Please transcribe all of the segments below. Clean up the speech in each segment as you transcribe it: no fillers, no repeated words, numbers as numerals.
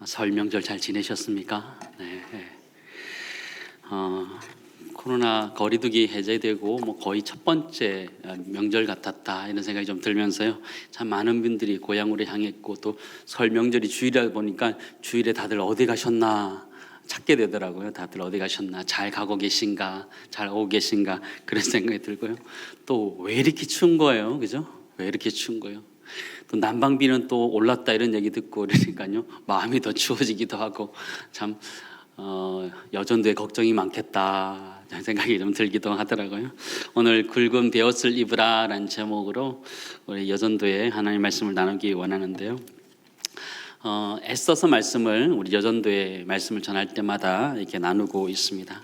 설 명절 잘 지내셨습니까? 네. 코로나 거리두기 해제되고 거의 첫 번째 명절 같았다 이런 생각이 좀 들면서요. 참 많은 분들이 고향으로 향했고 또 설 명절이 주일이다 보니까 주일에 다들 어디 가셨나 찾게 되더라고요. 다들 어디 가셨나, 잘 가고 계신가, 잘 오고 계신가 그런 생각이 들고요. 또 왜 이렇게 추운 거예요, 그죠? 왜 이렇게 추운 거예요? 또 난방비는 또 올랐다 이런 얘기 듣고 그러니까요 마음이 더 추워지기도 하고 참 여전도에 걱정이 많겠다 생각이 좀 들기도 하더라고요. 오늘 굵은 베옷을 입으라라는 제목으로 우리 여전도에 하나님의 말씀을 나누기 원하는데요. 에스더서 말씀을 우리 여전도의 말씀을 전할 때마다 이렇게 나누고 있습니다.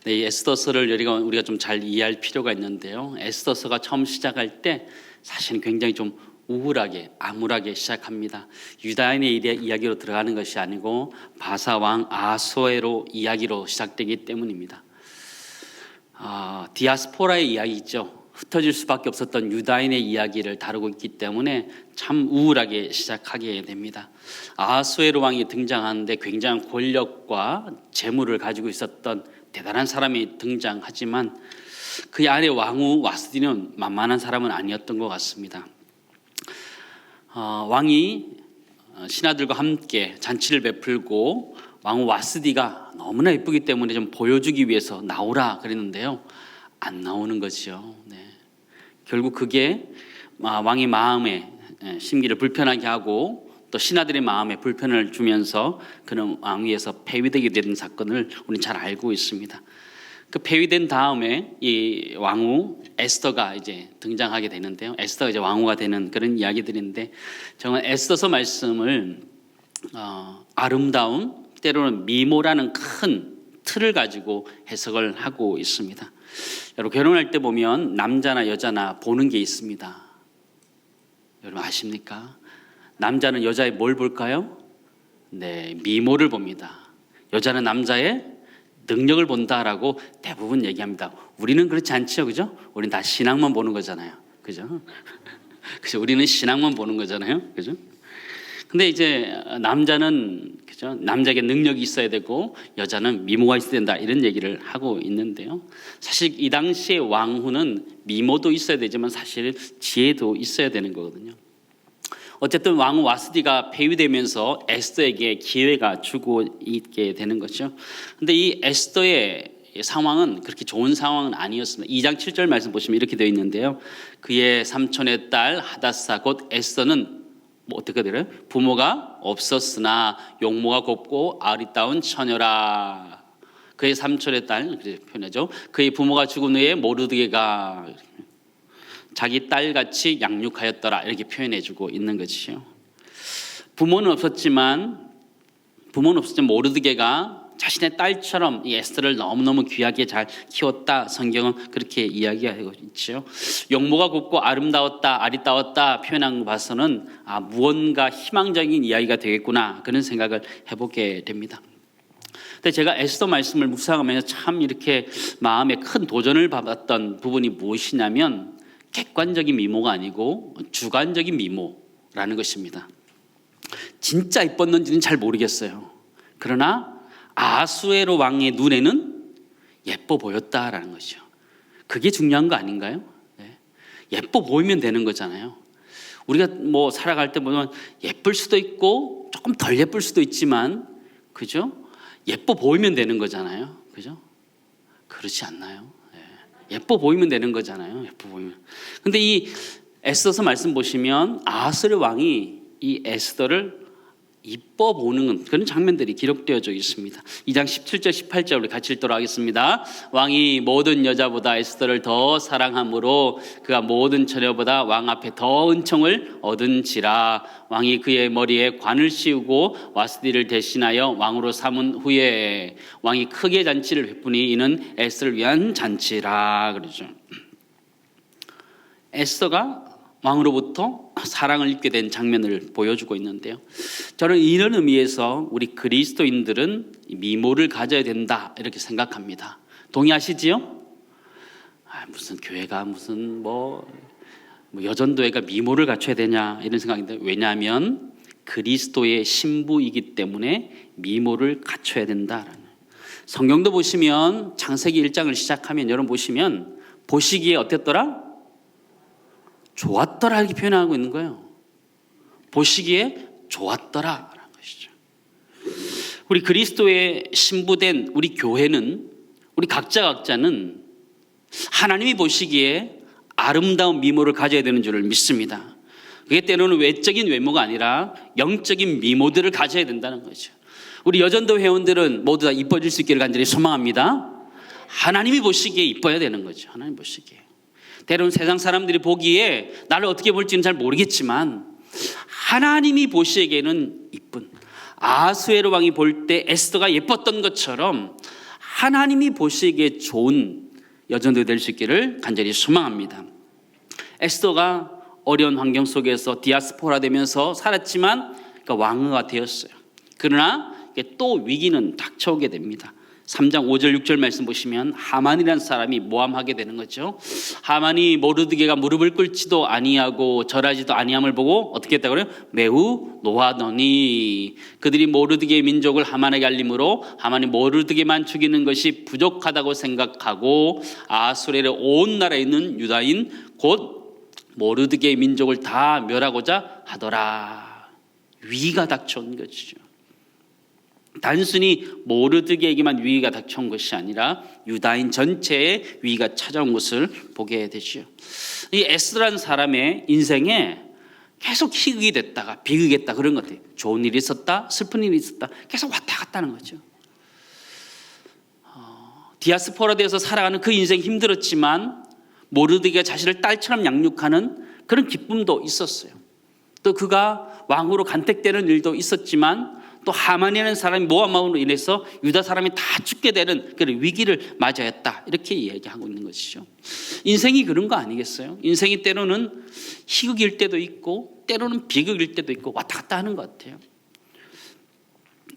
이 에스더서를 우리가 좀 잘 이해할 필요가 있는데요. 에스더서가 처음 시작할 때 사실 굉장히 좀 우울하게 암울하게 시작합니다. 유다인의 이야기로 들어가는 것이 아니고 바사왕 아수에로 이야기로 시작되기 때문입니다. 디아스포라의 이야기죠. 흩어질 수밖에 없었던 유다인의 이야기를 다루고 있기 때문에 참 우울하게 시작하게 됩니다. 아수에로 왕이 등장하는데 굉장한 권력과 재물을 가지고 있었던 대단한 사람이 등장하지만 그 안에 왕후 와스디는 만만한 사람은 아니었던 것 같습니다. 왕이 신하들과 함께 잔치를 베풀고 왕후 와스디가 너무나 예쁘기 때문에 좀 보여주기 위해서 나오라 그랬는데요. 안 나오는 거죠. 네. 결국 그게 왕의 마음에 심기를 불편하게 하고 또 신하들의 마음에 불편을 주면서 그는 왕위에서 폐위되게 되는 사건을 우리는 잘 알고 있습니다. 그 폐위된 다음에 이 왕후 에스더가 이제 등장하게 되는데요. 에스더가 이제 왕후가 되는 그런 이야기들인데 정말 에스더서 말씀을 아름다운 때로는 미모라는 큰 틀을 가지고 해석을 하고 있습니다. 여러분 결혼할 때 보면 남자나 여자나 보는 게 있습니다. 여러분 아십니까? 남자는 여자의 뭘 볼까요? 네, 미모를 봅니다. 여자는 남자의 능력을 본다라고 대부분 얘기합니다. 우리는 그렇지 않죠, 그죠? 우리는 다 신앙만 보는 거잖아요, 그죠? 그죠? 우리는 신앙만 보는 거잖아요, 그죠? 근데 이제 남자는 그죠? 남자에게 능력이 있어야 되고 여자는 미모가 있어야 된다 이런 얘기를 하고 있는데요. 사실 이 당시의 왕후는 미모도 있어야 되지만 사실 지혜도 있어야 되는 거거든요. 어쨌든 왕후 와스디가 폐위되면서 에스더에게 기회가 주고 있게 되는 거죠. 근데 이 에스더의 상황은 그렇게 좋은 상황은 아니었습니다. 2장 7절 말씀 보시면 이렇게 되어 있는데요. 그의 삼촌의 딸 하다사 곧 에스더는 어떻게 되나요? 부모가 없었으나 용모가 곱고 아리따운 처녀라. 그의 삼촌의 딸 그렇게 표현하죠. 그의 부모가 죽은 후에 모르드게가 자기 딸같이 양육하였더라 이렇게 표현해주고 있는 것이죠. 부모는 없었지만 모르드게가 자신의 딸처럼 이 에스더를 너무너무 귀하게 잘 키웠다. 성경은 그렇게 이야기하고 있죠. 용모가 곱고 아리따웠다 표현한 거 봐서는 무언가 희망적인 이야기가 되겠구나 그런 생각을 해보게 됩니다. 근데 제가 에스더 말씀을 묵상하면서 참 이렇게 마음에 큰 도전을 받았던 부분이 무엇이냐면 객관적인 미모가 아니고 주관적인 미모라는 것입니다. 진짜 이뻤는지는 잘 모르겠어요. 그러나 아수에로 왕의 눈에는 예뻐 보였다라는 것이죠. 그게 중요한 거 아닌가요? 네. 예뻐 보이면 되는 거잖아요. 우리가 살아갈 때 보면 예쁠 수도 있고 조금 덜 예쁠 수도 있지만 그죠? 예뻐 보이면 되는 거잖아요. 그죠? 그렇지 않나요? 예뻐 보이면 되는 거잖아요. 예뻐 보이면. 근데 이 에스더서 말씀 보시면 아하스의 왕이 이 에스더를 이뻐 보는 그런 장면들이 기록되어져 있습니다. 2장 17절 18절 우리 같이 읽도록 하겠습니다. 왕이 모든 여자보다 에스더를 더 사랑함으로 그가 모든 처녀보다 왕 앞에 더 은총을 얻은지라. 왕이 그의 머리에 관을 씌우고 와스디를 대신하여 왕으로 삼은 후에 왕이 크게 잔치를 베푸니 이는 에스더를 위한 잔치라 그러죠. 에스더가 왕으로부터 사랑을 입게 된 장면을 보여주고 있는데요. 저는 이런 의미에서 우리 그리스도인들은 미모를 가져야 된다 이렇게 생각합니다. 동의하시지요? 무슨 교회가 무슨 여전도회가 미모를 갖춰야 되냐 이런 생각인데 왜냐하면 그리스도의 신부이기 때문에 미모를 갖춰야 된다라는. 성경도 보시면 창세기 1장을 시작하면 여러분 보시면 보시기에 어땠더라? 좋았더라 이렇게 표현하고 있는 거예요. 보시기에 좋았더라라는 것이죠. 우리 그리스도의 신부된 우리 교회는 우리 각자는 하나님이 보시기에 아름다운 미모를 가져야 되는 줄을 믿습니다. 그게 때로는 외적인 외모가 아니라 영적인 미모들을 가져야 된다는 거죠. 우리 여전도 회원들은 모두 다 이뻐질 수 있기를 간절히 소망합니다. 하나님이 보시기에 이뻐야 되는 거죠. 하나님 보시기에. 때로는 세상 사람들이 보기에 나를 어떻게 볼지는 잘 모르겠지만 하나님이 보시기에는 이쁜, 아수에로 왕이 볼 때 에스더가 예뻤던 것처럼 하나님이 보시기에 좋은 여전도 될 수 있기를 간절히 소망합니다. 에스더가 어려운 환경 속에서 디아스포라 되면서 살았지만 왕후가 되었어요. 그러나 또 위기는 닥쳐오게 됩니다. 3장 5절 6절 말씀 보시면 하만이라는 사람이 모함하게 되는 거죠. 하만이 모르드게가 무릎을 꿇지도 아니하고 절하지도 아니함을 보고 어떻게 했다고 그래요? 매우 노하더니 그들이 모르드게의 민족을 하만에게 알림으로 하만이 모르드게만 죽이는 것이 부족하다고 생각하고 아수레의 온 나라에 있는 유다인 곧 모르드게의 민족을 다 멸하고자 하더라. 위기가 닥쳐온 것이죠. 단순히 모르드게에게만 위기가 닥쳐온 것이 아니라 유다인 전체에 위기가 찾아온 것을 보게 되죠. 이 에스더라는 사람의 인생에 계속 희극이 됐다가 비극했다 그런 것 같아요. 좋은 일이 있었다, 슬픈 일이 있었다, 계속 왔다 갔다 하는 거죠. 디아스포라 되어서 살아가는 그 인생이 힘들었지만 모르드게가 자신을 딸처럼 양육하는 그런 기쁨도 있었어요. 또 그가 왕으로 간택되는 일도 있었지만 또 하만이라는 사람이 모함으로 인해서 유다 사람이 다 죽게 되는 그런 위기를 맞이했다 이렇게 이야기하고 있는 것이죠. 인생이 그런 거 아니겠어요? 인생이 때로는 희극일 때도 있고 때로는 비극일 때도 있고 왔다 갔다 하는 것 같아요.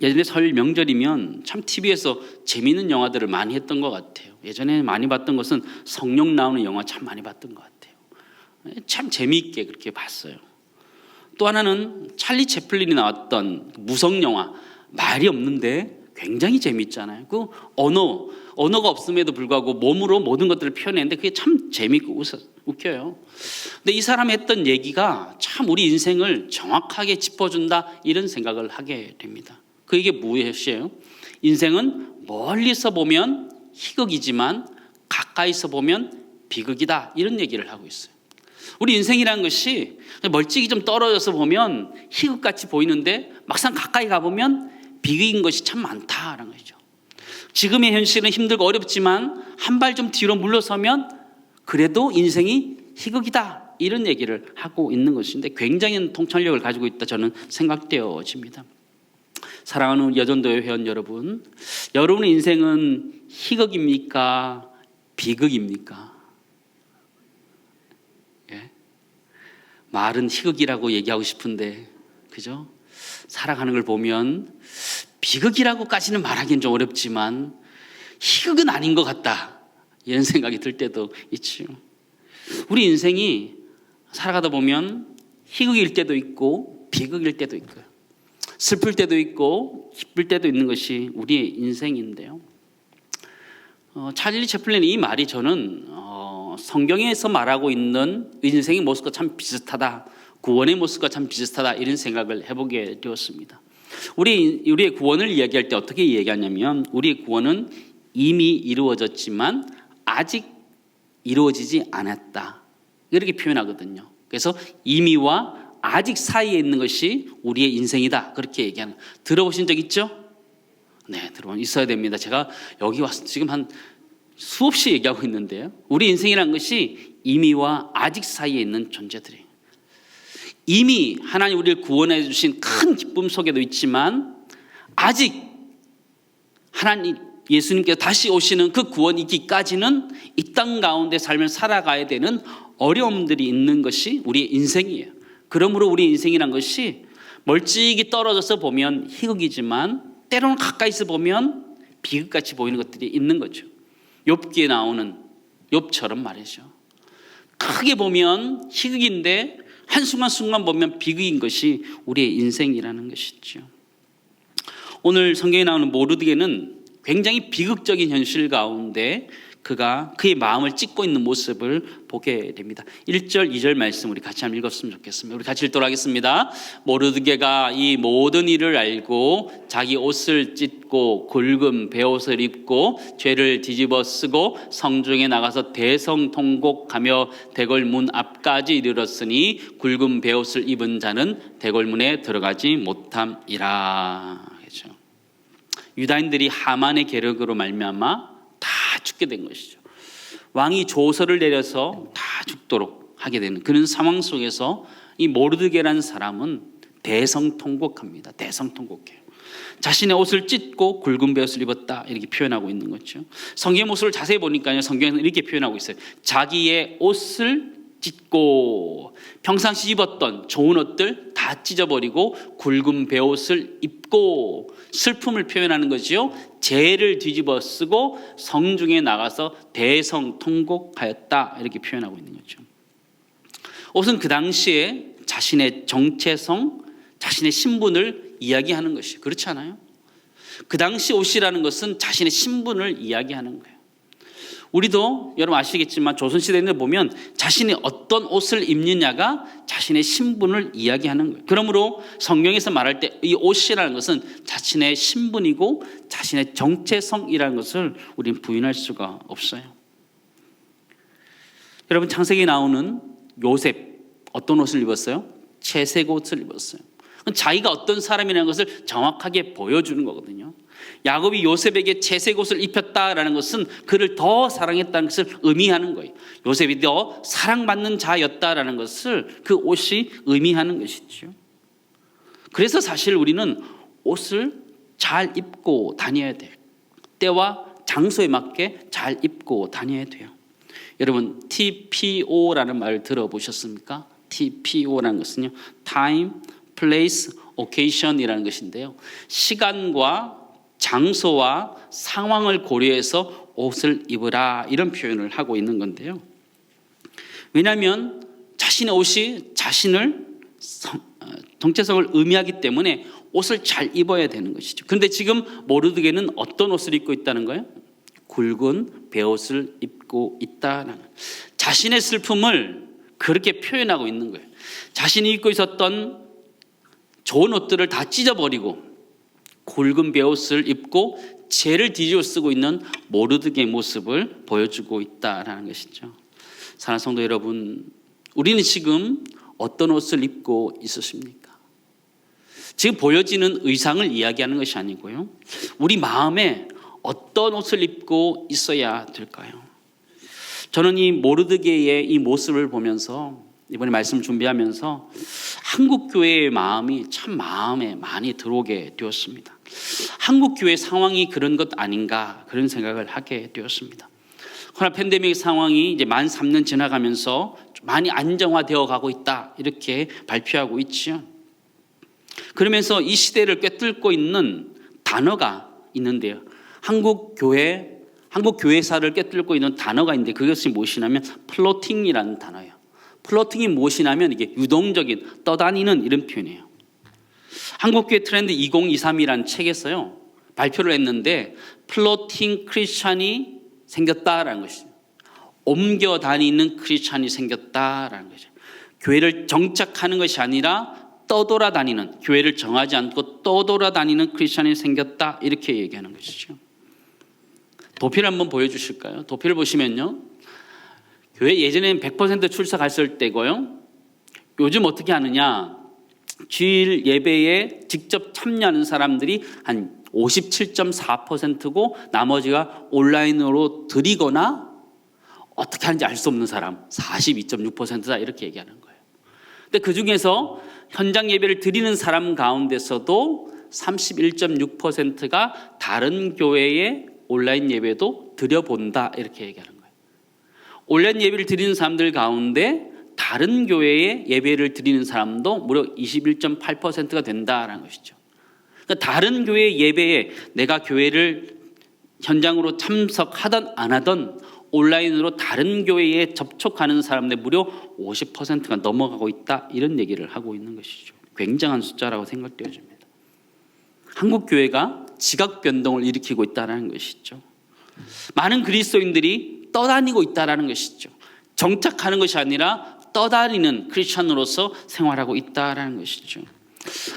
예전에 설 명절이면 참 TV에서 재미있는 영화들을 많이 했던 것 같아요. 예전에 많이 봤던 것은 성령 나오는 영화 참 많이 봤던 것 같아요. 참 재미있게 그렇게 봤어요. 또 하나는 찰리 채플린이 나왔던 무성 영화 말이 없는데 굉장히 재미있잖아요. 그 언어가 없음에도 불구하고 몸으로 모든 것들을 표현했는데 그게 참 재미있고 웃겨요. 근데 이 사람이 했던 얘기가 참 우리 인생을 정확하게 짚어준다 이런 생각을 하게 됩니다. 그게 무엇이에요? 인생은 멀리서 보면 희극이지만 가까이서 보면 비극이다 이런 얘기를 하고 있어요. 우리 인생이라는 것이 멀찍이 좀 떨어져서 보면 희극같이 보이는데 막상 가까이 가보면 비극인 것이 참 많다라는 거죠. 지금의 현실은 힘들고 어렵지만 한 발 좀 뒤로 물러서면 그래도 인생이 희극이다 이런 얘기를 하고 있는 것인데 굉장히 통찰력을 가지고 있다 저는 생각되어집니다. 사랑하는 여전도의 회원 여러분, 여러분의 인생은 희극입니까? 비극입니까? 말은 희극이라고 얘기하고 싶은데 그죠? 살아가는 걸 보면 비극이라고까지는 말하기는 좀 어렵지만 희극은 아닌 것 같다 이런 생각이 들 때도 있죠. 우리 인생이 살아가다 보면 희극일 때도 있고 비극일 때도 있고요. 슬플 때도 있고 기쁠 때도 있는 것이 우리의 인생인데요. 찰리 채플린의 이 말이 저는 성경에서 말하고 있는 인생의 모습과 참 비슷하다, 구원의 모습과 참 비슷하다 이런 생각을 해보게 되었습니다. 우리의 구원을 이야기할 때 어떻게 이야기하냐면 우리의 구원은 이미 이루어졌지만 아직 이루어지지 않았다 이렇게 표현하거든요. 그래서 이미와 아직 사이에 있는 것이 우리의 인생이다 그렇게 얘기하는, 들어보신 적 있죠? 네, 들어보면 있어야 됩니다. 제가 여기 와서 지금 한 수없이 얘기하고 있는데요. 우리 인생이라는 것이 이미와 아직 사이에 있는 존재들이에요. 이미 하나님 우리를 구원해 주신 큰 기쁨 속에도 있지만 아직 하나님 예수님께서 다시 오시는 그 구원이기까지는 이 땅 가운데 삶을 살아가야 되는 어려움들이 있는 것이 우리의 인생이에요. 그러므로 우리 인생이란 것이 멀찍이 떨어져서 보면 희극이지만 때로는 가까이서 보면 비극같이 보이는 것들이 있는 거죠. 욥기에 나오는 욥처럼 말이죠. 크게 보면 희극인데 한순간순간 보면 비극인 것이 우리의 인생이라는 것이죠. 오늘 성경에 나오는 모르드게는 굉장히 비극적인 현실 가운데 그가 그의 마음을 찢고 있는 모습을 보게 됩니다. 1절, 2절 말씀 우리 같이 한번 읽었으면 좋겠습니다. 우리 같이 읽도록 하겠습니다. 모르드게가 이 모든 일을 알고 자기 옷을 찢고 굵은 베옷을 입고 죄를 뒤집어 쓰고 성중에 나가서 대성통곡하며 대궐문 앞까지 이르렀으니 굵은 베옷을 입은 자는 대궐문에 들어가지 못함이라. 그렇죠? 유다인들이 하만의 계략으로 말미암아 다 죽게 된 것이죠. 왕이 조서를 내려서 다 죽도록 하게 되는 그런 상황 속에서 이 모르드게라는 사람은 대성통곡합니다. 대성통곡해요. 자신의 옷을 찢고 굵은 베옷을 입었다 이렇게 표현하고 있는 거죠. 성경의 모습을 자세히 보니까요, 성경에는 이렇게 표현하고 있어요. 자기의 옷을 찢고, 평상시 입었던 좋은 옷들 다 찢어버리고 굵은 베옷을 입고 슬픔을 표현하는 거지요. 죄를 뒤집어 쓰고 성중에 나가서 대성통곡하였다 이렇게 표현하고 있는 거죠. 옷은 그 당시에 자신의 정체성, 자신의 신분을 이야기하는 것이에요. 그렇지 않아요? 그 당시 옷이라는 것은 자신의 신분을 이야기하는 거예요. 우리도 여러분 아시겠지만 조선시대에 보면 자신이 어떤 옷을 입느냐가 자신의 신분을 이야기하는 거예요. 그러므로 성경에서 말할 때 이 옷이라는 것은 자신의 신분이고 자신의 정체성이라는 것을 우리는 부인할 수가 없어요. 여러분 창세기에 나오는 요셉 어떤 옷을 입었어요? 채색 옷을 입었어요. 자기가 어떤 사람이라는 것을 정확하게 보여주는 거거든요. 야곱이 요셉에게 채색 옷을 입혔다라는 것은 그를 더 사랑했다는 것을 의미하는 거예요. 요셉이 더 사랑받는 자였다라는 것을 그 옷이 의미하는 것이죠. 그래서 사실 우리는 옷을 잘 입고 다녀야 돼요. 때와 장소에 맞게 잘 입고 다녀야 돼요. 여러분 TPO라는 말 들어보셨습니까? TPO라는 것은요, Time, Place, Occasion이라는 것인데요, 시간과 장소와 상황을 고려해서 옷을 입으라 이런 표현을 하고 있는 건데요. 왜냐하면 자신의 옷이 자신을 정체성을 의미하기 때문에 옷을 잘 입어야 되는 것이죠. 그런데 지금 모르드게는 어떤 옷을 입고 있다는 거예요? 굵은 베옷을 입고 있다는, 자신의 슬픔을 그렇게 표현하고 있는 거예요. 자신이 입고 있었던 좋은 옷들을 다 찢어버리고 굵은 베옷을 입고 죄를 뒤집어 쓰고 있는 모르드게의 모습을 보여주고 있다는 것이죠. 사랑하는 성도 여러분, 우리는 지금 어떤 옷을 입고 있으십니까? 지금 보여지는 의상을 이야기하는 것이 아니고요, 우리 마음에 어떤 옷을 입고 있어야 될까요? 저는 이 모르드게의 이 모습을 보면서 이번에 말씀을 준비하면서 한국교회의 마음이 참 마음에 많이 들어오게 되었습니다. 한국교회 상황이 그런 것 아닌가 그런 생각을 하게 되었습니다. 코로나 팬데믹 상황이 이제 만 3년 지나가면서 많이 안정화되어 가고 있다 이렇게 발표하고 있죠. 그러면서 이 시대를 꿰뚫고 있는 단어가 있는데요, 한국교회사를 꿰뚫고 있는 단어가 있는데 그것이 무엇이냐면 플로팅이라는 단어예요. 플로팅이 무엇이냐면 이게 유동적인, 떠다니는 이런 표현이에요. 한국교회 트렌드 2023이라는 책에서요 발표를 했는데 플로팅 크리스찬이 생겼다라는 것이죠. 옮겨 다니는 크리스찬이 생겼다라는 거죠. 교회를 정착하는 것이 아니라 떠돌아다니는, 교회를 정하지 않고 떠돌아다니는 크리스찬이 생겼다 이렇게 얘기하는 것이죠. 도표를 한번 보여주실까요? 도표를 보시면요, 교회 예전에는 100% 출석했을 때고요, 요즘 어떻게 하느냐, 주일 예배에 직접 참여하는 사람들이 한 57.4%고 나머지가 온라인으로 드리거나 어떻게 하는지 알 수 없는 사람 42.6%다 이렇게 얘기하는 거예요. 근데 그 중에서 현장 예배를 드리는 사람 가운데서도 31.6%가 다른 교회의 온라인 예배도 드려본다 이렇게 얘기하는 거예요. 온라인 예배를 드리는 사람들 가운데 다른 교회의 예배를 드리는 사람도 무려 21.8%가 된다라는 것이죠. 그러니까 다른 교회 예배에 내가 교회를 현장으로 참석하든 안 하든 온라인으로 다른 교회에 접촉하는 사람들 무려 50%가 넘어가고 있다, 이런 얘기를 하고 있는 것이죠. 굉장한 숫자라고 생각되어집니다. 한국 교회가 지각 변동을 일으키고 있다는 것이죠. 많은 그리스도인들이 떠다니고 있다는 것이죠. 정착하는 것이 아니라 떠다니는 크리스천으로서 생활하고 있다는 것이죠.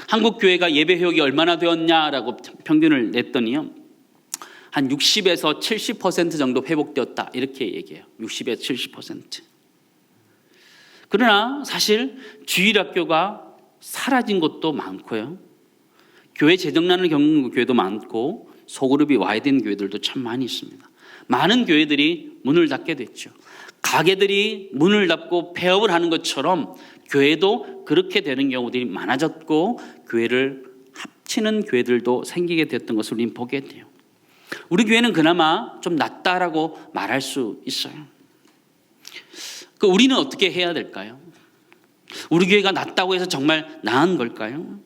한국 교회가 예배 회복이 얼마나 되었냐라고 평균을 냈더니요, 한 60에서 70% 정도 회복되었다, 이렇게 얘기해요. 60에서 70%. 그러나 사실 주일학교가 사라진 곳도 많고요, 교회 재정난을 겪는 교회도 많고, 소그룹이 와야 되는 교회들도 참 많이 있습니다. 많은 교회들이 문을 닫게 됐죠. 가게들이 문을 닫고 폐업을 하는 것처럼 교회도 그렇게 되는 경우들이 많아졌고, 교회를 합치는 교회들도 생기게 됐던 것을 우리는 보게 돼요. 우리 교회는 그나마 좀 낫다라고 말할 수 있어요. 우리는 어떻게 해야 될까요? 우리 교회가 낫다고 해서 정말 나은 걸까요?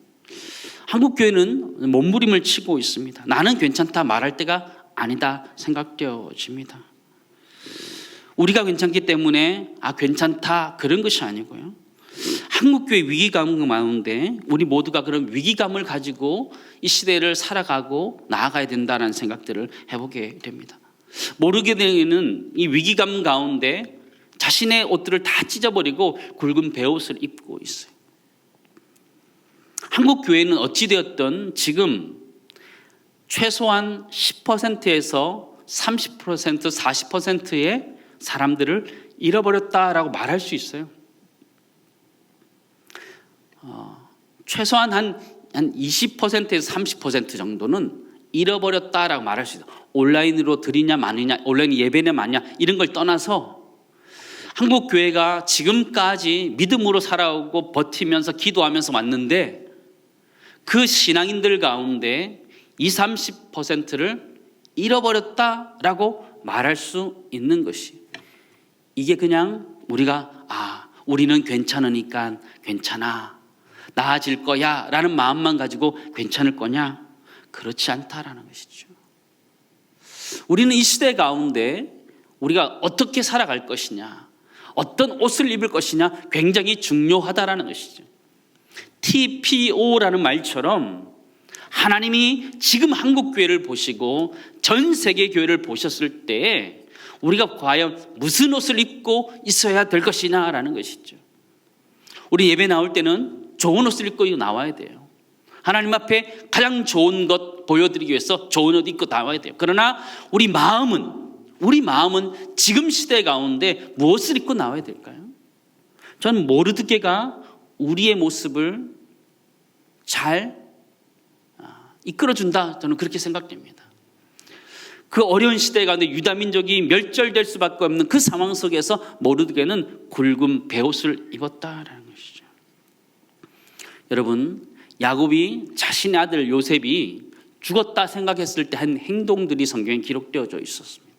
한국 교회는 몸부림을 치고 있습니다. 나는 괜찮다 말할 때가 아니다 생각되어집니다. 우리가 괜찮기 때문에 괜찮다 그런 것이 아니고요, 한국교회 위기감 가운데 우리 모두가 그런 위기감을 가지고 이 시대를 살아가고 나아가야 된다는 생각들을 해보게 됩니다. 모르게 되는 이 위기감 가운데 자신의 옷들을 다 찢어버리고 굵은 베옷을 입고 있어요. 한국 교회는 어찌되었든 지금 최소한 10%에서 30%, 40%의 사람들을 잃어버렸다라고 말할 수 있어요. 최소한 한 20%에서 30% 정도는 잃어버렸다라고 말할 수 있어요. 온라인으로 드리냐 마느냐, 온라인 예배냐 마느냐, 이런 걸 떠나서 한국 교회가 지금까지 믿음으로 살아오고 버티면서 기도하면서 왔는데, 그 신앙인들 가운데 20, 30%를 잃어버렸다라고 말할 수 있는 것이, 이게 그냥 우리가 우리는 괜찮으니까 괜찮아, 나아질 거야 라는 마음만 가지고 괜찮을 거냐? 그렇지 않다라는 것이죠. 우리는 이 시대 가운데 우리가 어떻게 살아갈 것이냐, 어떤 옷을 입을 것이냐 굉장히 중요하다라는 것이죠. TPO라는 말처럼 하나님이 지금 한국 교회를 보시고 전 세계 교회를 보셨을 때 우리가 과연 무슨 옷을 입고 있어야 될 것이냐라는 것이죠. 우리 예배 나올 때는 좋은 옷을 입고 나와야 돼요. 하나님 앞에 가장 좋은 것 보여드리기 위해서 좋은 옷 입고 나와야 돼요. 그러나 우리 마음은 지금 시대 가운데 무엇을 입고 나와야 될까요? 저는 모르드게가 우리의 모습을 잘 이끌어준다, 저는 그렇게 생각됩니다. 그 어려운 시대 가운데 유다민족이 멸절될 수밖에 없는 그 상황 속에서 모르드게는 굵은 베옷을 입었다라는 것이죠. 여러분, 야곱이 자신의 아들 요셉이 죽었다 생각했을 때 한 행동들이 성경에 기록되어져 있었습니다.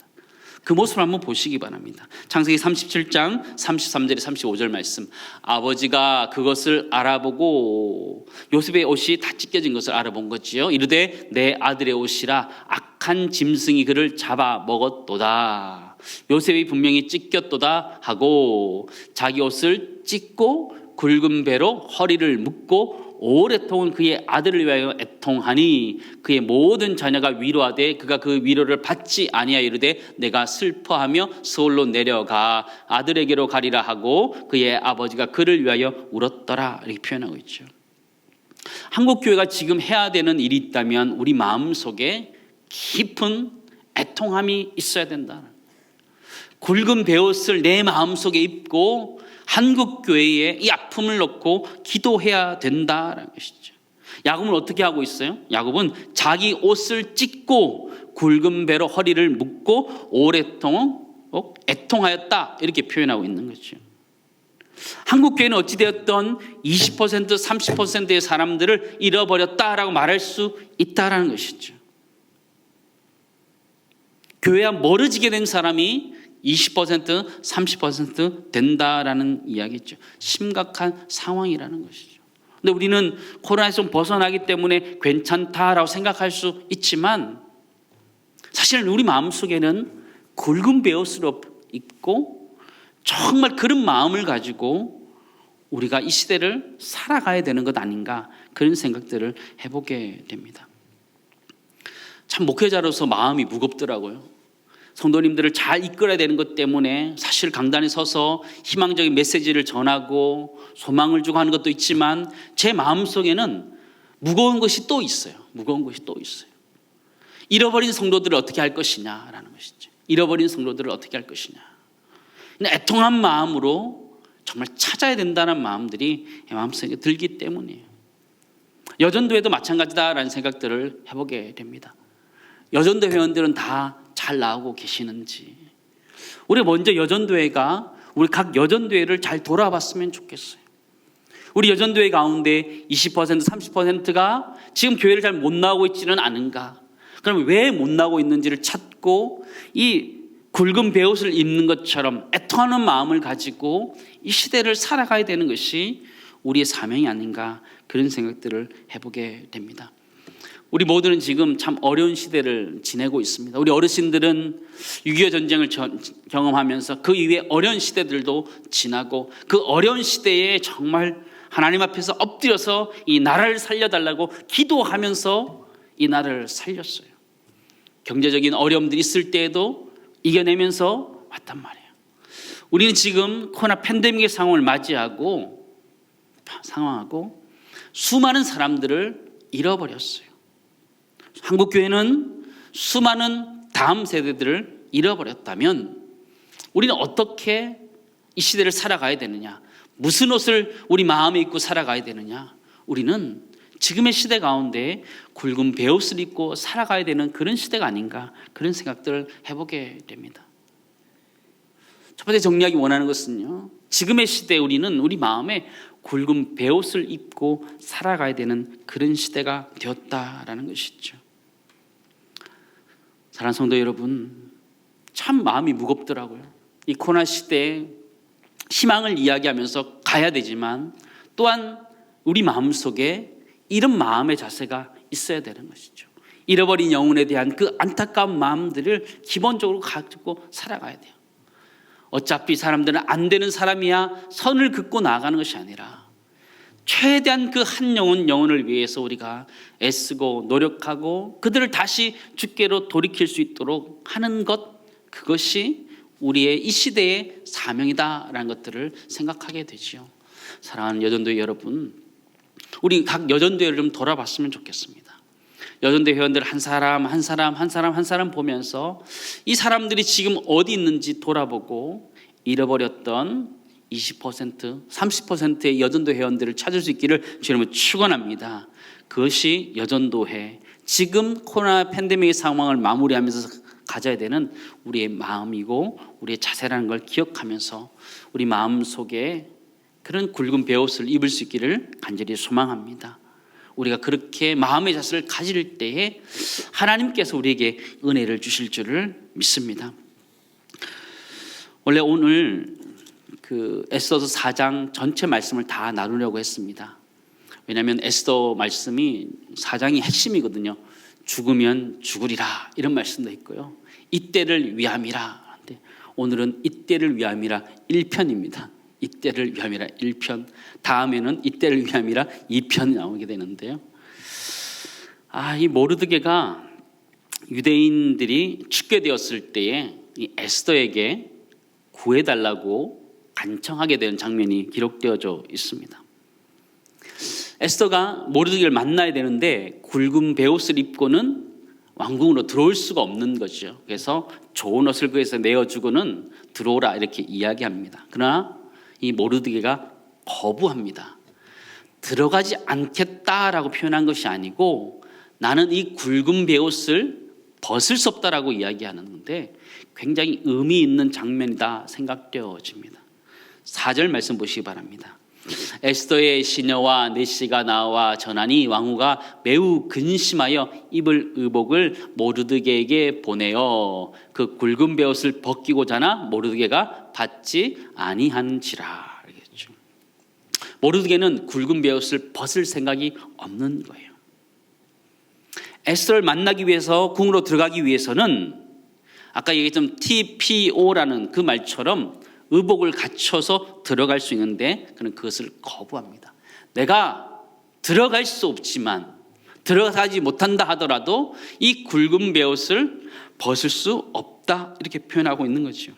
그 모습을 한번 보시기 바랍니다. 창세기 37장 33절에 35절 말씀. 아버지가 그것을 알아보고 요셉의 옷이 다 찢겨진 것을 알아본 거지요. 이르되 내 아들의 옷이라 악한 짐승이 그를 잡아 먹었도다. 요셉이 분명히 찢겼도다 하고 자기 옷을 찢고 굵은 배로 허리를 묶고 오랫동안 그의 아들을 위하여 애통하니 그의 모든 자녀가 위로하되 그가 그 위로를 받지 아니하여 이르되 내가 슬퍼하며 서울로 내려가 아들에게로 가리라 하고 그의 아버지가 그를 위하여 울었더라, 이렇게 표현하고 있죠. 한국 교회가 지금 해야 되는 일이 있다면 우리 마음속에 깊은 애통함이 있어야 된다. 굵은 베옷을 내 마음속에 입고 한국 교회에 이 아픔을 놓고 기도해야 된다라는 것이죠. 야곱은 어떻게 하고 있어요? 야곱은 자기 옷을 찢고 굵은 배로 허리를 묶고 오랫동안 애통하였다, 이렇게 표현하고 있는 거죠. 한국 교회는 어찌되었던 20%, 30%의 사람들을 잃어버렸다라고 말할 수 있다라는 것이죠. 교회와 멀어지게 된 사람이 20%, 30% 된다라는 이야기죠. 심각한 상황이라는 것이죠. 근데 우리는 코로나에서 좀 벗어나기 때문에 괜찮다라고 생각할 수 있지만 사실은 우리 마음속에는 굵은 베옷을 입고 정말 그런 마음을 가지고 우리가 이 시대를 살아가야 되는 것 아닌가, 그런 생각들을 해보게 됩니다. 참 목회자로서 마음이 무겁더라고요. 성도님들을 잘 이끌어야 되는 것 때문에 사실 강단에 서서 희망적인 메시지를 전하고 소망을 주고 하는 것도 있지만 제 마음속에는 무거운 것이 또 있어요. 무거운 것이 또 있어요. 잃어버린 성도들을 어떻게 할 것이냐라는 것이죠. 잃어버린 성도들을 어떻게 할 것이냐. 애통한 마음으로 정말 찾아야 된다는 마음들이 마음속에 들기 때문이에요. 여전도에도 마찬가지다라는 생각들을 해보게 됩니다. 여전도 회원들은 다 잘 나오고 계시는지, 우리 먼저 여전도회가 우리 각 여전도회를 잘 돌아봤으면 좋겠어요. 우리 여전도회 가운데 20%, 30%가 지금 교회를 잘 못 나오고 있지는 않은가? 그럼 왜 못 나오고 있는지를 찾고 이 굵은 베옷을 입는 것처럼 애통하는 마음을 가지고 이 시대를 살아가야 되는 것이 우리의 사명이 아닌가, 그런 생각들을 해보게 됩니다. 우리 모두는 지금 참 어려운 시대를 지내고 있습니다. 우리 어르신들은 6.25 전쟁을 경험하면서 그 이후에 어려운 시대들도 지나고 그 어려운 시대에 정말 하나님 앞에서 엎드려서 이 나라를 살려달라고 기도하면서 이 나라를 살렸어요. 경제적인 어려움들이 있을 때에도 이겨내면서 왔단 말이에요. 우리는 지금 코로나 팬데믹의 상황을 맞이하고 수많은 사람들을 잃어버렸어요. 한국교회는 수많은 다음 세대들을 잃어버렸다면 우리는 어떻게 이 시대를 살아가야 되느냐, 무슨 옷을 우리 마음에 입고 살아가야 되느냐. 우리는 지금의 시대 가운데 굵은 베옷을 입고 살아가야 되는 그런 시대가 아닌가, 그런 생각들을 해보게 됩니다. 첫 번째 정리하기 원하는 것은요, 지금의 시대에 우리는 우리 마음에 굵은 베옷을 입고 살아가야 되는 그런 시대가 되었다라는 것이죠. 사랑하는 성도 여러분, 참 마음이 무겁더라고요. 이 코로나 시대에 희망을 이야기하면서 가야 되지만 또한 우리 마음속에 이런 마음의 자세가 있어야 되는 것이죠. 잃어버린 영혼에 대한 그 안타까운 마음들을 기본적으로 가지고 살아가야 돼요. 어차피 사람들은 안 되는 사람이야 선을 긋고 나아가는 것이 아니라 최대한 그 한 영혼을 위해서 우리가 애쓰고 노력하고 그들을 다시 주께로 돌이킬 수 있도록 하는 것, 그것이 우리의 이 시대의 사명이다라는 것들을 생각하게 되지요. 사랑하는 여전도회 여러분, 우리 각 여전도회를 좀 돌아봤으면 좋겠습니다. 여전도회 회원들 한 사람 보면서 이 사람들이 지금 어디 있는지 돌아보고 잃어버렸던 20%, 30%의 여전도 회원들을 찾을 수 있기를 주님은 축원합니다. 그것이 여전도회, 지금 코로나 팬데믹의 상황을 마무리하면서 가져야 되는 우리의 마음이고 우리의 자세라는 걸 기억하면서 우리 마음 속에 그런 굵은 베옷을 입을 수 있기를 간절히 소망합니다. 우리가 그렇게 마음의 자세를 가질 때에 하나님께서 우리에게 은혜를 주실 줄을 믿습니다. 원래 오늘 에스더서 4장 전체 말씀을 다 나누려고 했습니다. 왜냐하면 에스더 말씀이 4장이 핵심이거든요. 죽으면 죽으리라, 이런 말씀도 있고요. 이때를 위함이라. 오늘은 이때를 위함이라 1편입니다. 이때를 위함이라 1편. 다음에는 이때를 위함이라 2편 나오게 되는데요. 이 모르드게가 유대인들이 죽게 되었을 때에 이 에스더에게 구해달라고 간청하게 된 장면이 기록되어져 있습니다. 에스더가 모르드게를 만나야 되는데 굵은 베옷을 입고는 왕궁으로 들어올 수가 없는 거죠. 그래서 좋은 옷을 구해서 내어주고는 들어오라, 이렇게 이야기합니다. 그러나 이 모르드게가 거부합니다. 들어가지 않겠다라고 표현한 것이 아니고 나는 이 굵은 베옷을 벗을 수 없다라고 이야기하는데 굉장히 의미 있는 장면이다 생각되어집니다. 4절 말씀 보시기 바랍니다. 에스더의 시녀와 내시가 나와 전하니 왕후가 매우 근심하여 입을 의복을 모르드게에게 보내어 그 굵은 베옷을 벗기고자 하나 모르드게가 받지 아니한지라. 알겠죠? 모르드게는 굵은 베옷을 벗을 생각이 없는 거예요. 에스더를 만나기 위해서 궁으로 들어가기 위해서는 아까 얘기했던 TPO라는 그 말처럼 의복을 갖춰서 들어갈 수 있는데 그는 그것을 거부합니다. 내가 들어갈 수 없지만 들어가지 못한다 하더라도 이 굵은 베옷을 벗을 수 없다 이렇게 표현하고 있는 거죠.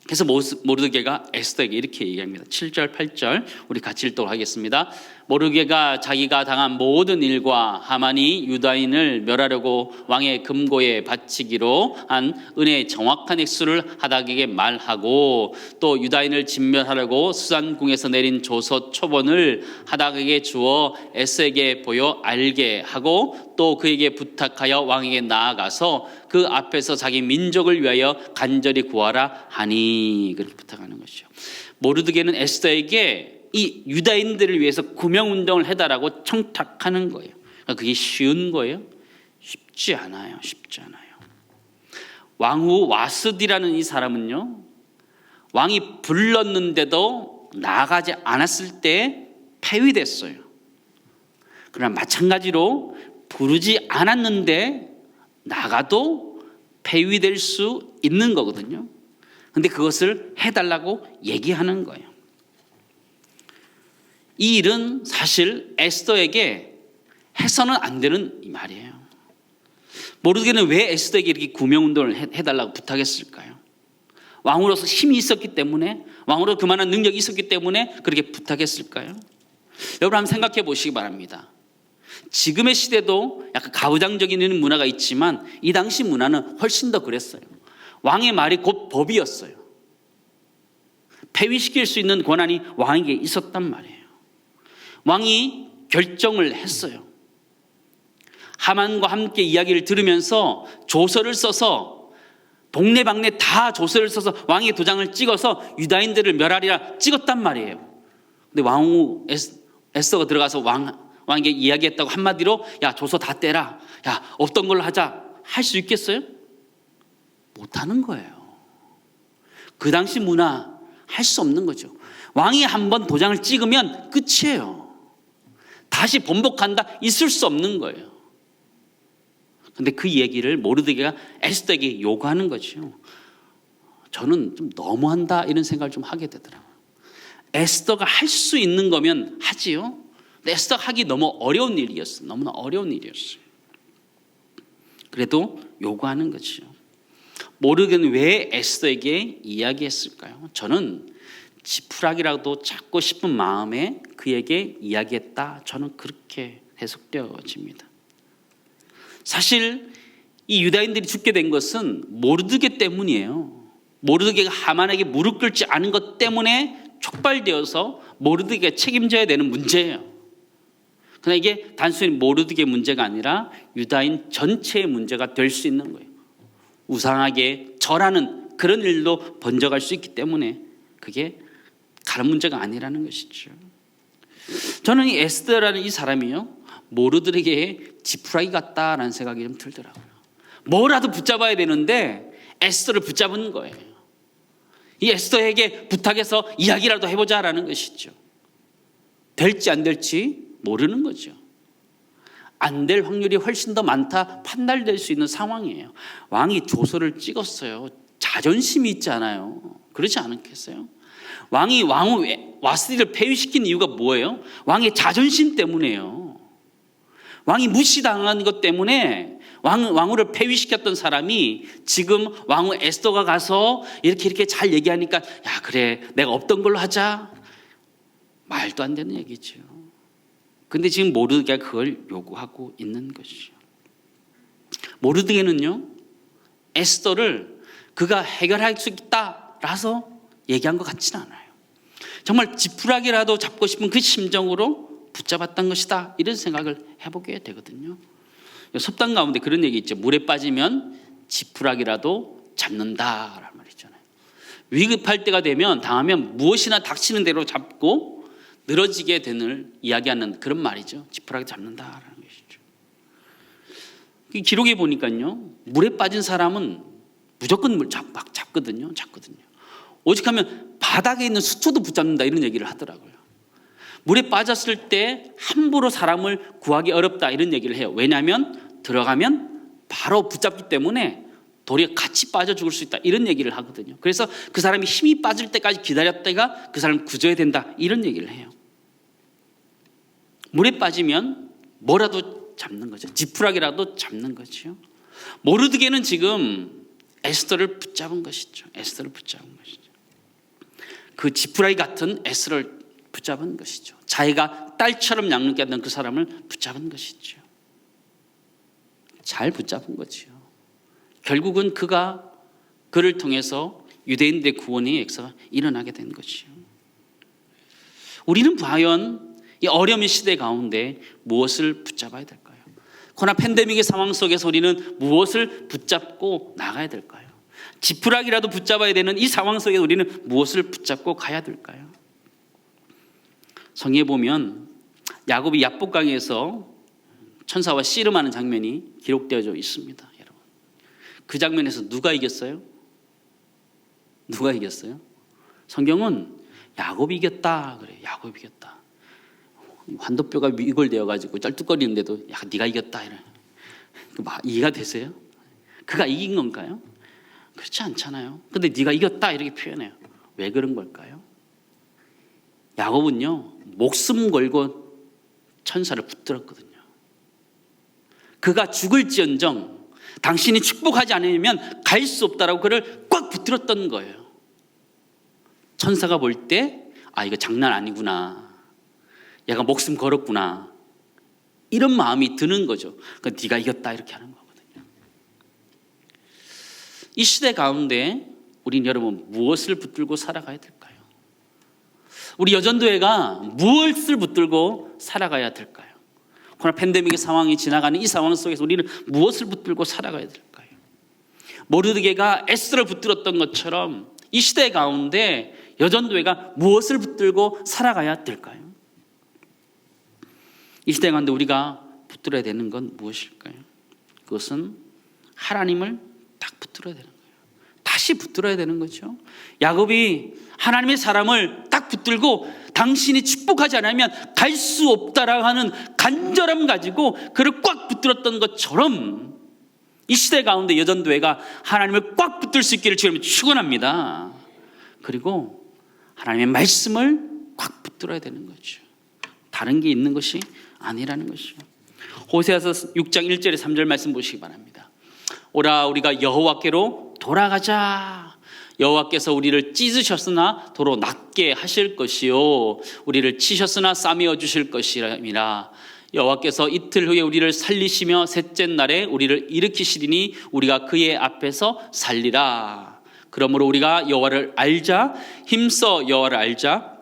그래서 모르드게가 에스더에게 이렇게 얘기합니다. 7절 8절 우리 같이 읽도록 하겠습니다. 모르드게가 자기가 당한 모든 일과 하만이 유다인을 멸하려고 왕의 금고에 바치기로 한 은혜의 정확한 액수를 하닥에게 말하고 또 유다인을 진멸하려고 수산궁에서 내린 조서 초본을 하닥에게 주어 에스더에게 보여 알게 하고 또 그에게 부탁하여 왕에게 나아가서 그 앞에서 자기 민족을 위하여 간절히 구하라 하니 그렇게 부탁하는 것이죠. 모르드게는 에스더에게 이 유다인들을 위해서 구명운동을 해달라고 청탁하는 거예요. 그게 쉬운 거예요? 쉽지 않아요. 쉽지 않아요. 왕후 와스디라는 이 사람은요, 왕이 불렀는데도 나아가지 않았을 때 폐위됐어요. 그러나 마찬가지로 부르지 않았는데 나가도 폐위될 수 있는 거거든요. 근데 그것을 해달라고 얘기하는 거예요. 이 일은 사실 에스더에게 해서는 안 되는 이 말이에요. 모르드게는 왜 에스더에게 이렇게 구명운동을 해달라고 부탁했을까요? 왕으로서 힘이 있었기 때문에, 왕으로 그만한 능력이 있었기 때문에 그렇게 부탁했을까요? 여러분 한번 생각해 보시기 바랍니다. 지금의 시대도 약간 가부장적인 문화가 있지만 이 당시 문화는 훨씬 더 그랬어요. 왕의 말이 곧 법이었어요. 폐위시킬 수 있는 권한이 왕에게 있었단 말이에요. 왕이 결정을 했어요. 하만과 함께 이야기를 들으면서 조서를 써서 동네방네 다 조서를 써서 왕의 도장을 찍어서 유다인들을 멸하리라 찍었단 말이에요. 근데 왕후 에스더가 들어가서 왕에게 이야기했다고 한마디로 야 조서 다 떼라, 야 없던 걸로 하자 할 수 있겠어요? 못하는 거예요. 그 당시 문화 할 수 없는 거죠. 왕이 한번 도장을 찍으면 끝이에요. 다시 번복한다 있을 수 없는 거예요. 근데 그 얘기를 모르드게가 에스더에게 요구하는 거죠. 저는 좀 너무한다 이런 생각을 좀 하게 되더라고요. 에스더가 할 수 있는 거면 하지요. 근데 에스더가 하기 너무 어려운 일이었어요. 너무나 어려운 일이었어요. 그래도 요구하는 거죠. 모르드게는 왜 에스더에게 이야기했을까요? 저는 지푸라기라도 잡고 싶은 마음에 그에게 이야기했다. 저는 그렇게 해석되어집니다. 사실 이 유다인들이 죽게 된 것은 모르드게 때문이에요. 모르드게가 하만에게 무릎 꿇지 않은 것 때문에 촉발되어서 모르드게가 책임져야 되는 문제예요. 그러나 이게 단순히 모르드게 문제가 아니라 유다인 전체의 문제가 될 수 있는 거예요. 우상하게 절하는 그런 일도 번져갈 수 있기 때문에 그게 다른 문제가 아니라는 것이죠. 저는 이 에스더라는 이 사람이요, 모르드게의 지푸라기 같다라는 생각이 좀 들더라고요. 뭐라도 붙잡아야 되는데 에스더를 붙잡은 거예요. 이 에스더에게 부탁해서 이야기라도 해보자라는 것이죠. 될지 안 될지 모르는 거죠. 안 될 확률이 훨씬 더 많다 판단될 수 있는 상황이에요. 왕이 조서를 찍었어요. 자존심이 있잖아요. 그렇지 않겠어요? 왕이 왕후 와스디를 폐위시킨 이유가 뭐예요? 왕의 자존심 때문에요. 왕이 무시당한 것 때문에 왕후를 폐위시켰던 사람이 지금 왕후 에스더가 가서 이렇게 잘 얘기하니까 야 그래 내가 없던 걸로 하자. 말도 안 되는 얘기죠. 근데 지금 모르드게가 그걸 요구하고 있는 것이죠. 모르드게는요, 에스더를 그가 해결할 수 있다라서 얘기한 것 같지는 않아요. 정말 지푸라기라도 잡고 싶은 그 심정으로 붙잡았던 것이다 이런 생각을 해보게 되거든요. 섭당 가운데 그런 얘기 있죠. 물에 빠지면 지푸라기라도 잡는다라는 말 있잖아요. 위급할 때가 되면 당하면 무엇이나 닥치는 대로 잡고 늘어지게 되는 이야기하는 그런 말이죠. 지푸라기 잡는다라는 것이죠. 기록에 보니까요, 물에 빠진 사람은 무조건 물 막 잡거든요. 오직하면 바닥에 있는 수초도 붙잡는다 이런 얘기를 하더라고요. 물에 빠졌을 때 함부로 사람을 구하기 어렵다 이런 얘기를 해요. 왜냐하면 들어가면 바로 붙잡기 때문에 도리어 같이 빠져 죽을 수 있다, 이런 얘기를 하거든요. 그래서 그 사람이 힘이 빠질 때까지 기다렸다가 그 사람을 구조해야 된다, 이런 얘기를 해요. 물에 빠지면 뭐라도 잡는 거죠. 지푸라기라도 잡는 거죠. 모르드게는 지금 에스더를 붙잡은 것이죠. 에스더를 붙잡은 것이죠. 그 지푸라기 같은 에스더를 붙잡은 것이죠. 자기가 딸처럼 양육했던 그 사람을 붙잡은 것이죠. 잘 붙잡은 거죠. 결국은 그를 통해서 유대인들의 구원의 역사가 일어나게 된 것이죠. 우리는 과연 이 어려움의 시대 가운데 무엇을 붙잡아야 될까요? 코로나 팬데믹의 상황 속에서 우리는 무엇을 붙잡고 나가야 될까요? 지푸라기라도 붙잡아야 되는 이 상황 속에 우리는 무엇을 붙잡고 가야 될까요? 성경에 보면 야곱이 야복강에서 천사와 씨름하는 장면이 기록되어져 있습니다. 여러분, 그 장면에서 누가 이겼어요? 누가 이겼어요? 성경은 야곱이 이겼다 그래요. 야곱이 이겼다. 환도뼈가 위골되어 가지고 쩔뚝거리는데도 야, 네가 이겼다 이래. 이해가 되세요? 그가 이긴 건가요? 그렇지 않잖아요. 근데 네가 이겼다 이렇게 표현해요. 왜 그런 걸까요? 야곱은요, 목숨 걸고 천사를 붙들었거든요. 그가 죽을지언정 당신이 축복하지 않으면 갈 수 없다라고 그를 꽉 붙들었던 거예요. 천사가 볼 때 이거 장난 아니구나, 얘가 목숨 걸었구나, 이런 마음이 드는 거죠. 그러니까 네가 이겼다 이렇게 하는 거거든요. 이 시대 가운데 우린 여러분 무엇을 붙들고 살아가야 될까요? 우리 여전도회가 무엇을 붙들고 살아가야 될까요? 코로나 팬데믹의 상황이 지나가는 이 상황 속에서 우리는 무엇을 붙들고 살아가야 될까요? 모르드게가 에스더를 붙들었던 것처럼 이 시대 가운데 여전도회가 무엇을 붙들고 살아가야 될까요? 이 시대 가운데 우리가 붙들어야 되는 건 무엇일까요? 그것은 하나님을 딱 붙들어야 되는 거예요. 다시 붙들어야 되는 거죠. 야곱이 하나님의 사람을 딱 붙들고 당신이 축복하지 않으면 갈 수 없다라고 하는 간절함 가지고 그를 꽉 붙들었던 것처럼 이 시대 가운데 여전도회가 하나님을 꽉 붙들 수 있기를 주님을 축원합니다. 그리고 하나님의 말씀을 꽉 붙들어야 되는 거죠. 다른 게 있는 것이 아니라는 것이죠. 호세아서 6장 1절에 3절 말씀 보시기 바랍니다. 오라 우리가 여호와께로 돌아가자. 여호와께서 우리를 찢으셨으나 도로 낫게 하실 것이요 우리를 치셨으나 싸매어 주실 것이라. 여호와께서 이틀 후에 우리를 살리시며 셋째 날에 우리를 일으키시리니 우리가 그의 앞에서 살리라. 그러므로 우리가 여호와를 알자. 힘써 여호와를 알자.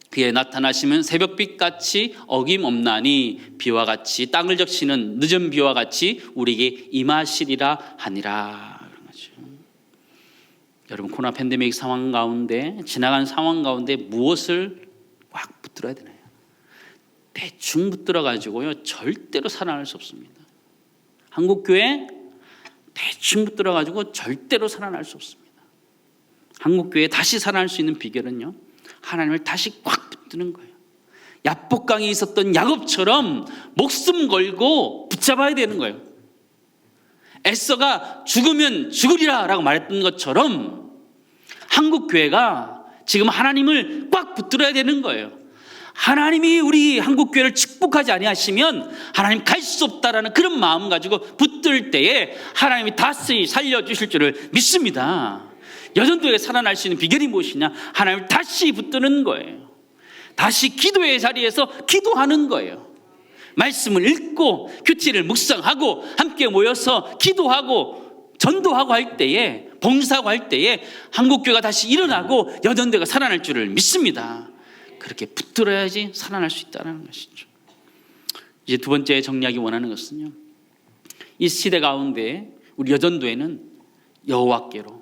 그의 나타나시면 새벽빛같이 어김없나니 비와 같이 땅을 적시는 늦은 비와 같이 우리에게 임하시리라 하니라. 그런 거죠. 여러분, 코로나 팬데믹 상황 가운데, 지나간 상황 가운데 무엇을 꽉 붙들어야 되나요? 대충 붙들어 가지고요 절대로 살아날 수 없습니다. 한국교회 대충 붙들어 가지고 절대로 살아날 수 없습니다. 한국교회 다시 살아날 수 있는 비결은요, 하나님을 다시 꽉 붙드는 거예요. 야복강에 있었던 야곱처럼 목숨 걸고 붙잡아야 되는 거예요. 에스더가 죽으면 죽으리라 라고 말했던 것처럼 한국교회가 지금 하나님을 꽉 붙들어야 되는 거예요. 하나님이 우리 한국교회를 축복하지 아니하시면 하나님 갈 수 없다라는 그런 마음 가지고 붙들 때에 하나님이 다시 살려주실 줄을 믿습니다. 여전도에 살아날 수 있는 비결이 무엇이냐? 하나님을 다시 붙드는 거예요. 다시 기도의 자리에서 기도하는 거예요. 말씀을 읽고 큐티를 묵상하고 함께 모여서 기도하고 전도하고 할 때에, 봉사하고 할 때에 한국교회가 다시 일어나고 여전도가 살아날 줄을 믿습니다. 그렇게 붙들어야지 살아날 수 있다는 것이죠. 이제 두 번째 정리하기 원하는 것은요, 이 시대 가운데 우리 여전도에는 여호와께로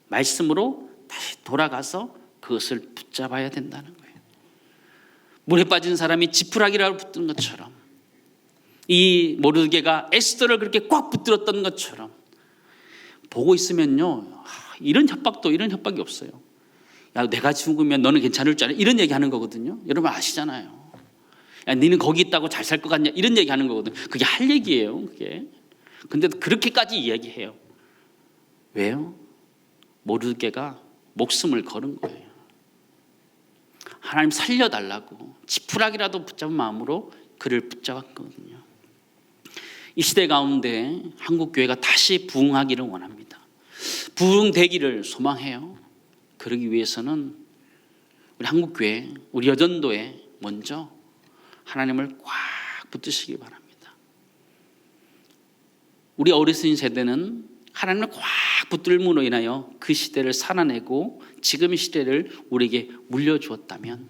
말씀으로 다시 돌아가서 그것을 붙잡아야 된다는 거예요. 물에 빠진 사람이 지푸라기라고 붙든 것처럼, 이 모르드게가 에스더를 그렇게 꽉 붙들었던 것처럼, 보고 있으면요 이런 협박이 없어요. 야, 내가 죽으면 너는 괜찮을 줄 알아, 이런 얘기하는 거거든요. 여러분 아시잖아요. 야, 너는 거기 있다고 잘 살 것 같냐, 이런 얘기하는 거거든요. 그게 할 얘기예요. 그게. 근데 그렇게까지 이야기해요. 왜요? 모르게가 목숨을 걸은 거예요. 하나님 살려달라고 지푸라기라도 붙잡은 마음으로 그를 붙잡았거든요. 이 시대 가운데 한국교회가 다시 부흥하기를 원합니다. 부흥되기를 소망해요. 그러기 위해서는 우리 한국교회, 우리 여전도에 먼저 하나님을 꽉 붙드시기 바랍니다. 우리 어르신 세대는 하나님을 꽉 붙들므로 인하여 그 시대를 살아내고 지금의 시대를 우리에게 물려주었다면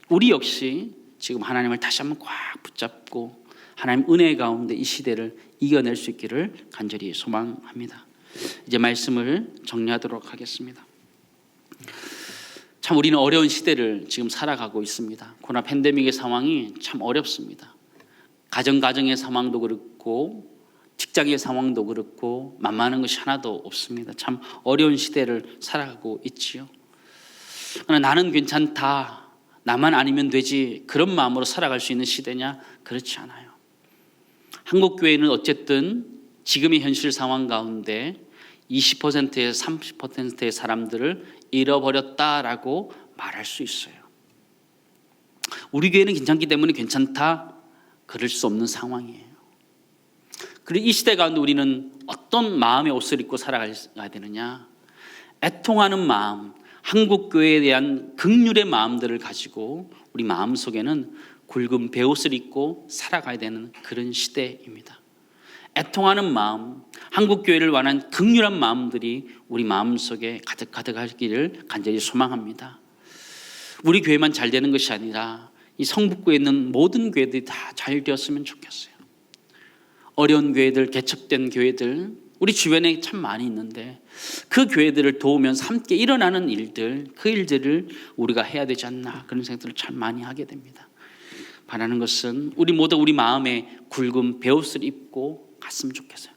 우리 역시 지금 하나님을 다시 한번 꽉 붙잡고 하나님 은혜 가운데 이 시대를 이겨낼 수 있기를 간절히 소망합니다. 이제 말씀을 정리하도록 하겠습니다. 참 우리는 어려운 시대를 지금 살아가고 있습니다. 코로나 팬데믹의 상황이 참 어렵습니다. 가정의 상황도 그렇고 직장의 상황도 그렇고 만만한 것이 하나도 없습니다. 참 어려운 시대를 살아가고 있지요. 그러나 나는 괜찮다, 나만 아니면 되지, 그런 마음으로 살아갈 수 있는 시대냐? 그렇지 않아요. 한국교회는 어쨌든 지금의 현실 상황 가운데 20%에서 30%의 사람들을 잃어버렸다라고 말할 수 있어요. 우리 교회는 괜찮기 때문에 괜찮다, 그럴 수 없는 상황이에요. 그리고 이 시대 가운데 우리는 어떤 마음의 옷을 입고 살아가야 되느냐? 애통하는 마음, 한국교회에 대한 긍휼의 마음들을 가지고 우리 마음속에는 굵은 베옷을 입고 살아가야 되는 그런 시대입니다. 애통하는 마음, 한국교회를 원한 긍휼한 마음들이 우리 마음속에 가득하기를 간절히 소망합니다. 우리 교회만 잘 되는 것이 아니라 이 성북구에 있는 모든 교회들이 다 잘 되었으면 좋겠어요. 어려운 교회들, 개척된 교회들, 우리 주변에 참 많이 있는데 그 교회들을 도우면서 함께 일어나는 일들, 그 일들을 우리가 해야 되지 않나, 그런 생각들을 참 많이 하게 됩니다. 바라는 것은 우리 모두 우리 마음에 굵은 베옷을 입고 갔으면 좋겠어요.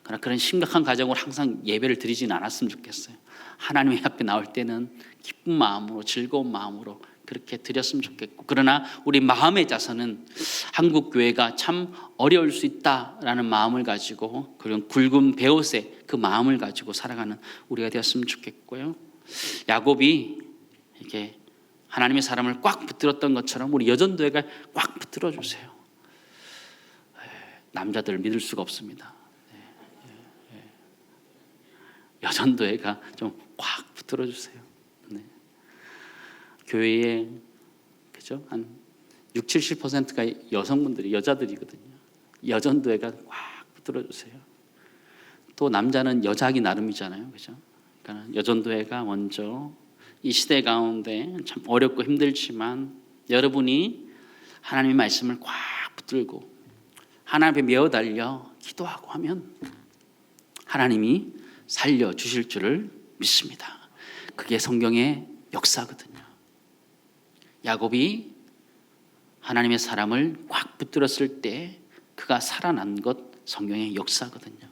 그러나 그런 심각한 가정으로 항상 예배를 드리지는 않았으면 좋겠어요. 하나님의 앞에 나올 때는 기쁜 마음으로, 즐거운 마음으로 그렇게 드렸으면 좋겠고, 그러나 우리 마음의 자세는 한국교회가 참 어려울 수 있다라는 마음을 가지고 그런 굵은 베옷에 그 마음을 가지고 살아가는 우리가 되었으면 좋겠고요. 야곱이 이렇게 하나님의 사람을 꽉 붙들었던 것처럼 우리 여전도회가 꽉 붙들어 주세요. 남자들을 믿을 수가 없습니다. 여전도회가 좀 꽉 붙들어 주세요. 교회에 그죠? 한 60-70%가 여성분들이, 여자들이거든요. 여전도회가 꽉 붙들어 주세요. 또 남자는 여자하기 나름이잖아요, 그죠? 그러니까 여전도회가 먼저 이 시대 가운데 참 어렵고 힘들지만 여러분이 하나님의 말씀을 꽉 붙들고 하나님 앞에 메어 달려 기도하고 하면 하나님이 살려 주실 줄을 믿습니다. 그게 성경의 역사거든요. 야곱이 하나님의 사람을 꽉 붙들었을 때 그가 살아난 것 성경의 역사거든요.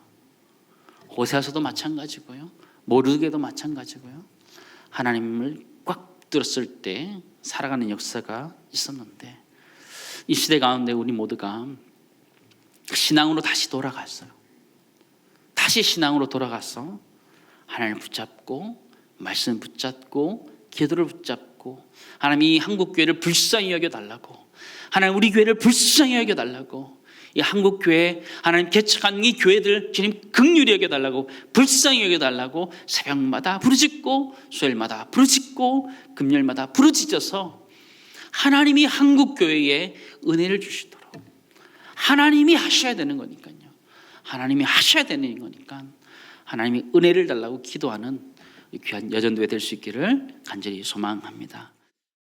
호세아서도 마찬가지고요. 모르게도 마찬가지고요. 하나님을 꽉 붙들었을 때 살아가는 역사가 있었는데 이 시대 가운데 우리 모두가 신앙으로 다시 돌아갔어요. 다시 신앙으로 돌아가서 하나님을 붙잡고 말씀 붙잡고 기도를 붙잡고 하나님이 한국교회를 불쌍히 여겨달라고, 하나님 우리 교회를 불쌍히 여겨달라고, 이 한국교회 하나님 개척한 이 교회들 주님 긍휼히 여겨달라고, 불쌍히 여겨달라고 새벽마다 부르짖고 수요일마다 부르짖고 금요일마다 부르짖어서 하나님이 한국교회에 은혜를 주시도록, 하나님이 하셔야 되는 거니까요. 하나님이 하셔야 되는 거니까 하나님이 은혜를 달라고 기도하는 귀한 여전도회 될 수 있기를 간절히 소망합니다.